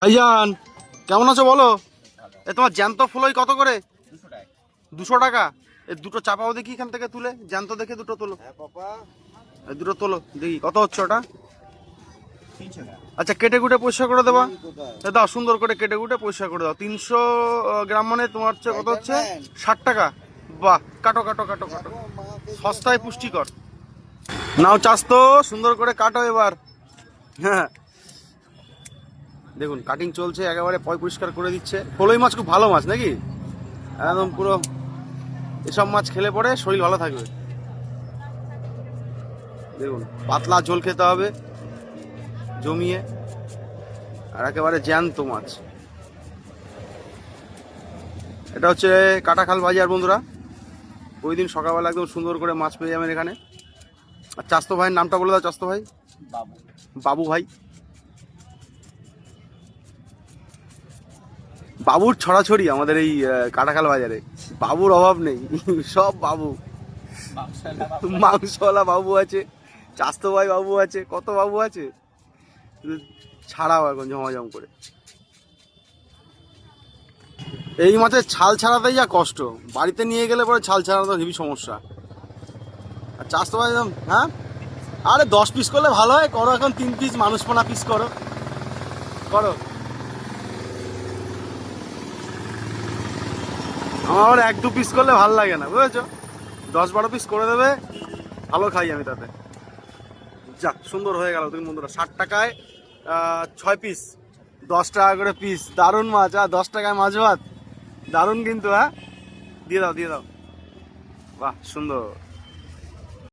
ভাইজান কেমন আছো বলো? এ তোমার জ্যান্ত ফুলই কত করে? 200 টাকা। এই দুটো চাপাও দেখি এখান থেকে তুলে, জ্যান্ত দেখে দুটো তোলো। এই দুটো তোলো দেখি কত হচ্ছে ওটা। আচ্ছা কেটে কুটে পরিষ্কার করে দেবা। দাও সুন্দর করে কেটে কুটে পরিষ্কার করে দাও। 300 গ্রাম মানে তোমার হচ্ছে কত হচ্ছে? 60 টাকা। বাহ, কাটো কাটো কাটো কাটো, সস্তায় পুষ্টিকর। নাও চাষ তো সুন্দর করে কাটো এবার। হ্যাঁ দেখুন কাটিং চলছে, একেবারে পয় পরিষ্কার করে দিচ্ছে। ফলই মাছ খুব ভালো মাছ নাকি? একদম পুরো এসব মাছ খেলে পরে শরীর ভালো থাকবে। দেখুন পাতলা ঝোল খেতে হবে জমিয়ে, আর একেবারে জ্যান্ত মাছ। এটা হচ্ছে কাটাখাল বাজার বন্ধুরা। ওই দিন সকালবেলা একদম সুন্দর করে মাছ পেয়ে যাবেন এখানে। আর চাস্তো ভাইয়ের নামটা বলে দাও। চাস্তো ভাই? বাবু। বাবু ভাই। বাবুর ছড়াছড়ি আমাদের এই কাটাখাল বাজারে। বাবুর অভাব নেই, সব বাবু। মাংসওয়ালা বাবু আছে, চাস্তো ভাই বাবু আছে, কত বাবু আছে। ছাড়াও এখন ঝমাঝম করে। এই মাছের ছাল ছাড়াতেই যা কষ্ট, বাড়িতে নিয়ে গেলে পরে ছাল ছাড়াতে হেবি সমস্যা। আর চাস্তো ভাই হ্যাঁ, আরে 10 পিস করলে ভালো হয়। করো এখন 3 পিস, মানুষ পোনা পিস করো করো। আমার 1-2 পিস করলে ভালো লাগে না, বুঝেছো? 10-12 পিস করে দেবে, ভালো খাই আমি তাতে। যাক সুন্দর হয়ে গেল। তুমি বন্ধুরা 60 টাকায় 6 পিস, 10 টাকা করে পিস। দারুণ মাছ। আর 10 টাকায় মাছ ভাত, দারুণ কিন্তু। হ্যাঁ দিয়ে দাও দিয়ে দাও, বাহ সুন্দর।